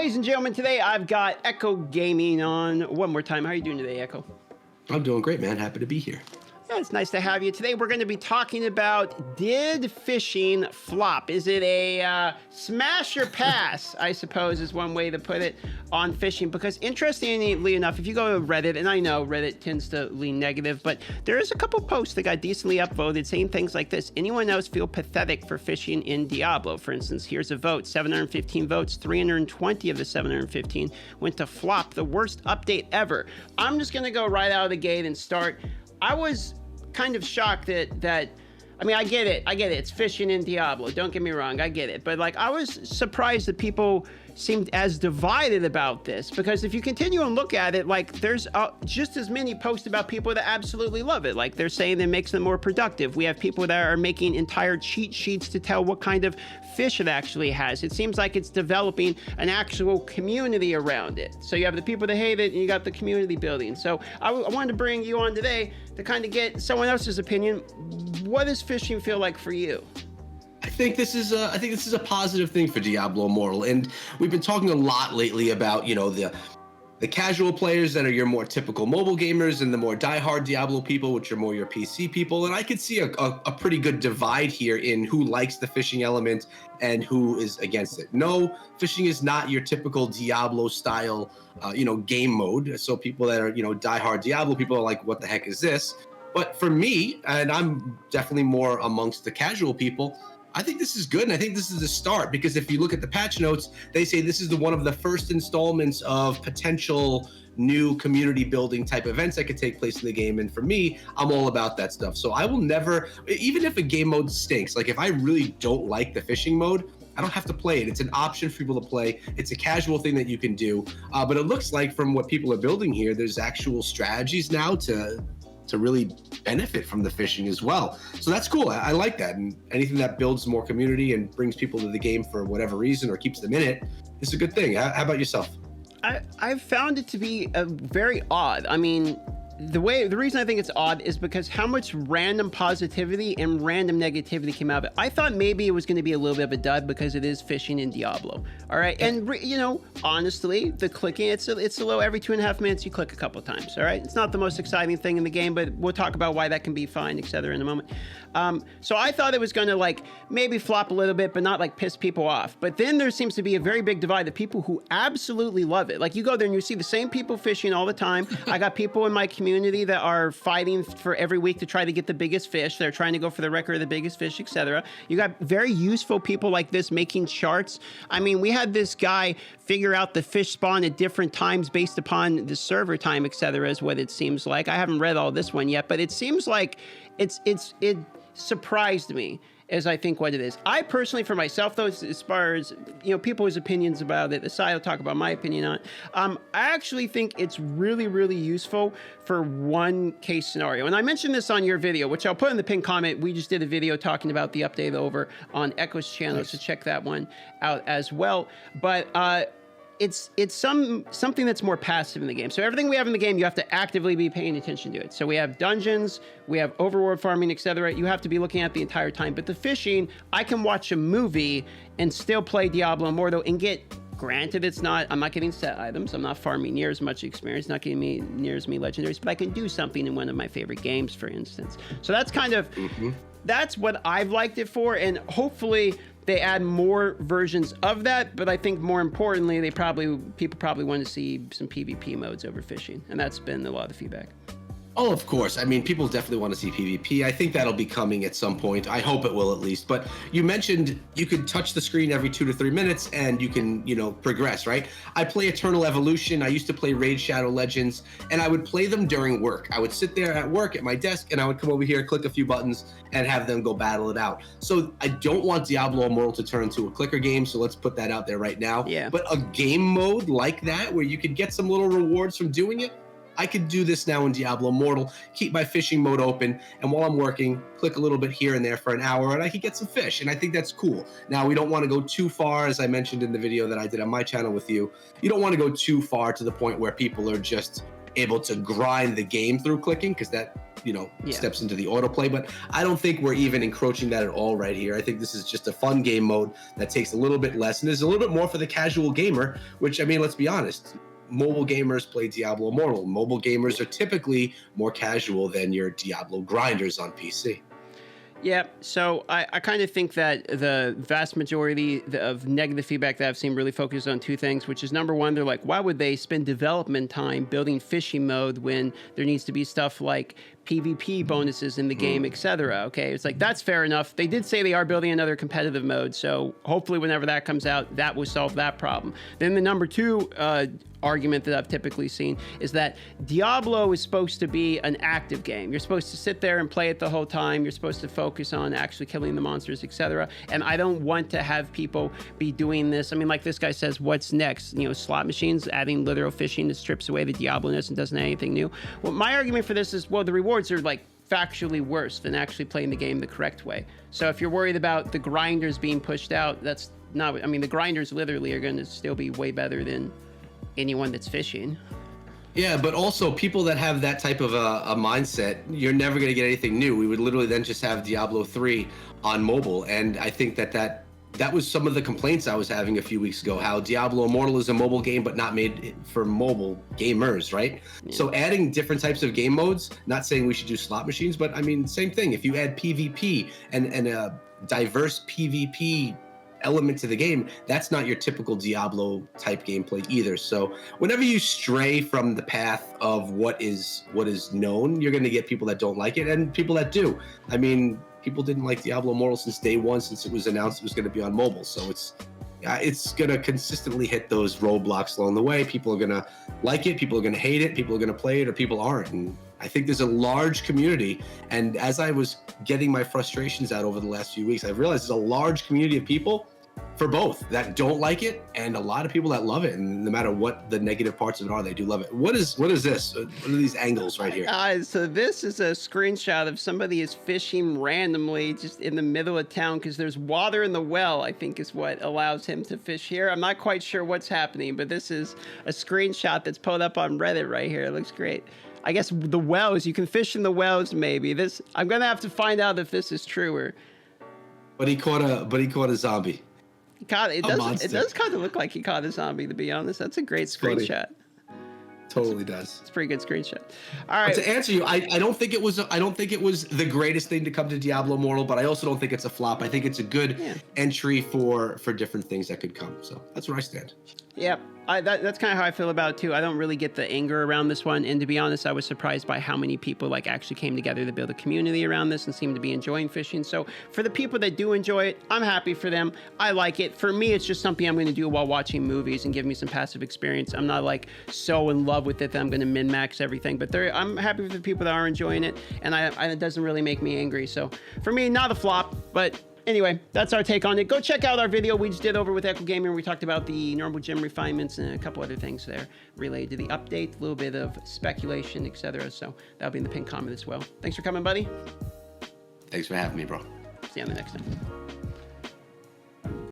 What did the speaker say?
ladies and gentlemen, today I've got Echo Gaming on one more time. How are you doing today, Echo? I'm doing great, man. Happy to be here. Yeah, it's nice to have you. Today we're going to be talking about, did fishing flop? Is it a smash or pass, I suppose is one way to put it, on fishing? Because interestingly enough, if you go to Reddit, and I know Reddit tends to lean negative, but there is a couple posts that got decently upvoted saying things like this. Anyone else feel pathetic for fishing in Diablo? For instance, here's a vote. 715 votes, 320 of the 715 went to flop, the worst update ever. I'm just going to go right out of the gate and start. I was kind of shocked that I mean, I get it. It's fishing in Diablo. Don't get me wrong. I get it. But like, I was surprised that people seemed as divided about this, because if you continue and look at it, like there's just as many posts about people that absolutely love it. Like they're saying it makes them more productive. We have people that are making entire cheat sheets to tell what kind of fish it actually has. It seems like it's developing an actual community around it. So you have the people that hate it and you got the community building. So I wanted to bring you on today to kind of get someone else's opinion. What does fishing feel like for you? I think this is a positive thing for Diablo Immortal, and we've been talking a lot lately about, you know, the casual players that are your more typical mobile gamers and the more diehard Diablo people, which are more your PC people. And I could see a pretty good divide here in who likes the fishing element and who is against it. No, fishing is not your typical Diablo style, game mode. So people that are, diehard Diablo people are like, what the heck is this? But for me, and I'm definitely more amongst the casual people, I think this is good, and I think this is a start, because if you look at the patch notes, they say this is one of the first installments of potential new community building type events that could take place in the game. And for me, I'm all about that stuff. So I will never, even if a game mode stinks, like if I really don't like the fishing mode, I don't have to play it. It's an option for people to play. It's a casual thing that you can do. But it looks like from what people are building here, there's actual strategies now to really benefit from the fishing as well. So that's cool. I like that. And anything that builds more community and brings people to the game for whatever reason or keeps them in it is a good thing. How about yourself? I've found it to be very odd. I mean, the reason I think it's odd is because how much random positivity and random negativity came out of it. I thought maybe it was going to be a little bit of a dud because it is fishing in Diablo. All right. And, honestly, the clicking, it's a low every 2.5 minutes. You click a couple of times. All right. It's not the most exciting thing in the game, but we'll talk about why that can be fine, et cetera, in a moment. So I thought it was going to maybe flop a little bit, but not piss people off. But then there seems to be a very big divide of people who absolutely love it. Like you go there and you see the same people fishing all the time. I got people in my community that are fighting for every week to try to get the biggest fish. They're trying to go for the record of the biggest fish, etc. You got very useful people like this making charts. I mean, we had this guy figure out the fish spawn at different times based upon the server time, etc. is what it seems like. I haven't read all this one yet, but it seems like it surprised me, as I think what it is. I personally, for myself, though, as far as, people's opinions about it aside, I'll talk about my opinion on it. I actually think it's really, really useful for one case scenario. And I mentioned this on your video, which I'll put in the pinned comment. We just did a video talking about the update over on Echo's channel, nice. So check that one out as well. But it's something that's more passive in the game. So everything we have in the game, you have to actively be paying attention to it. So we have dungeons, we have overworld farming, etc. You have to be looking at the entire time. But the fishing, I can watch a movie and still play Diablo Immortal and get, granted, I'm not getting set items. I'm not farming near as much experience, not getting near as many legendaries, but I can do something in one of my favorite games, for instance. So that's kind of, that's what I've liked it for. And hopefully they add more versions of that, but I think more importantly, people probably want to see some PvP modes over fishing, and that's been a lot of the feedback. Oh, of course. I mean, people definitely want to see PvP. I think that'll be coming at some point. I hope it will, at least. But you mentioned you could touch the screen every 2 to 3 minutes and you can, progress, right? I play Eternal Evolution. I used to play Raid Shadow Legends, and I would play them during work. I would sit there at work at my desk, and I would come over here, click a few buttons, and have them go battle it out. So I don't want Diablo Immortal to turn into a clicker game, so let's put that out there right now. Yeah. But a game mode like that, where you could get some little rewards from doing it, I could do this now in Diablo Immortal, keep my fishing mode open, and while I'm working, click a little bit here and there for an hour, and I could get some fish, and I think that's cool. Now, we don't want to go too far, as I mentioned in the video that I did on my channel with you. You don't want to go too far to the point where people are just able to grind the game through clicking, because that steps into the autoplay. But I don't think we're even encroaching that at all right here. I think this is just a fun game mode that takes a little bit less and is a little bit more for the casual gamer, which, I mean, let's be honest, mobile gamers play Diablo Immortal. Mobile gamers are typically more casual than your Diablo grinders on PC. Yeah, so I kind of think that the vast majority of negative feedback that I've seen really focuses on two things, which is number one, they're like, why would they spend development time building fishing mode when there needs to be stuff like PvP bonuses in the game, etc. Okay, it's like, that's fair enough. They did say they are building another competitive mode, so hopefully whenever that comes out, that will solve that problem. Then the number two argument that I've typically seen is that Diablo is supposed to be an active game. You're supposed to sit there and play it the whole time. You're supposed to focus on actually killing the monsters, etc. And I don't want to have people be doing this. I mean, like this guy says, what's next? Slot machines, adding literal fishing that strips away the Diablo-ness and doesn't add anything new. Well, my argument for this is, well, the rewards are like factually worse than actually playing the game the correct way. So if you're worried about the grinders being pushed out, that's not, I mean, the grinders literally are going to still be way better than anyone that's fishing. Yeah, but also people that have that type of a mindset, you're never going to get anything new. We would literally then just have Diablo 3 on mobile. And I think that was some of the complaints I was having a few weeks ago, how Diablo Immortal is a mobile game, but not made for mobile gamers, right? Yeah. So adding different types of game modes, not saying we should do slot machines, but I mean, same thing. If you add PvP and a diverse PvP element to the game, that's not your typical Diablo type gameplay either. So whenever you stray from the path of what is known, you're going to get people that don't like it and people that do. I mean, people didn't like Diablo Immortal since day one, since it was announced it was going to be on mobile. So it's going to consistently hit those roadblocks along the way. People are going to like it, people are going to hate it, people are going to play it, or people aren't. And I think there's a large community. And as I was getting my frustrations out over the last few weeks, I realized there's a large community of people for both that don't like it and a lot of people that love it. And no matter what the negative parts of it are, they do love it. What is this? What are these angles right here? So this is a screenshot of somebody is fishing randomly just in the middle of town because there's water in the well, I think is what allows him to fish here. I'm not quite sure what's happening, but this is a screenshot that's pulled up on Reddit right here. It looks great. I guess the wells, you can fish in the wells maybe. I'm going to have to find out if this is true or... But he caught a zombie. It does kind of look like he caught a zombie, to be honest. That's a great screenshot. Totally does. It's a pretty good screenshot. All right. But to answer you, I don't think it was the greatest thing to come to Diablo Immortal, but I also don't think it's a flop. I think it's a good entry for different things that could come. So that's where I stand. Yep. That's kind of how I feel about it too. I don't really get the anger around this one. And to be honest, I was surprised by how many people actually came together to build a community around this and seem to be enjoying fishing. So for the people that do enjoy it, I'm happy for them. I like it. For me, it's just something I'm going to do while watching movies and give me some passive experience. I'm not so in love with it that I'm going to min-max everything, but I'm happy with the people that are enjoying it. And it doesn't really make me angry. So for me, not a flop, but anyway, that's our take on it. Go check out our video we just did over with Echo Gamer. We talked about the normal gem refinements and a couple other things there related to the update, a little bit of speculation, etc. So that'll be in the pinned comment as well. Thanks for coming, buddy. Thanks for having me, bro. See you on the next time.